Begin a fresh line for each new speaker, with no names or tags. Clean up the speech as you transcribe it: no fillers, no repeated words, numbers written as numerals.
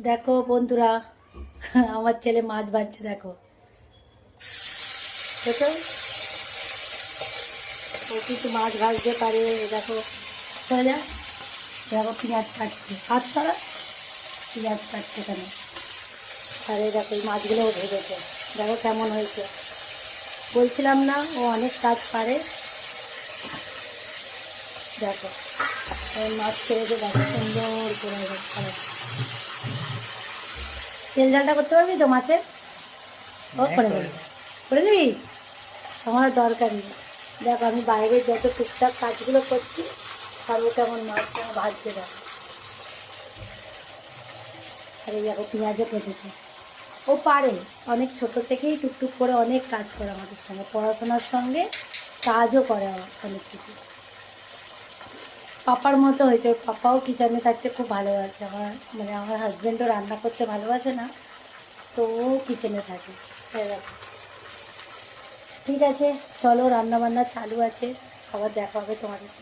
দেখো বন্ধুরা, আমার ছেলে মাছ ভাজছে। দেখো দেখো, ও কিন্তু মাছ ভাজতে পারে। দেখো চলে যা। দেখো পেঁয়াজ কাটছে, হাত ছাড়া পেঁয়াজ কাটছে কেন? আরে দেখো এই মাছগুলো ও ভেজেছে। দেখো কেমন হয়েছে। বলছিলাম না ও অনেক কাজ পারে। দেখো ওই মাছ ছেড়েছে, দেখো সুন্দর করে ভালো। তেল ঝালটা করতে পারবি তো মাছের? ও করে দেবে, করে দিবি। আমার দরকার নেই। দেখো আমি বাইরে যত টুকটাক কাজগুলো করছি, আর ও কেমন মাছটা ভাজছে দেখো। আর এই দেখো পেঁয়াজও কেটেছে। ও পারে, অনেক ছোট থেকেই টুকটুক করে অনেক কাজ করে আমাদের সঙ্গে, পড়াশোনার সঙ্গে কাজও করে অনেক কিছু। পাপার মতো হয়েছে। ওর পাপাও কিচেনে থাকতে খুব ভালোবাসে। আমার হাজব্যান্ডও রান্না করতে ভালোবাসে না, তো ও কিচেনে থাকে। তাই দেখো। ঠিক আছে, চলো রান্না বান্না চালু আছে, আবার দেখা হবে তোমাদের সঙ্গে।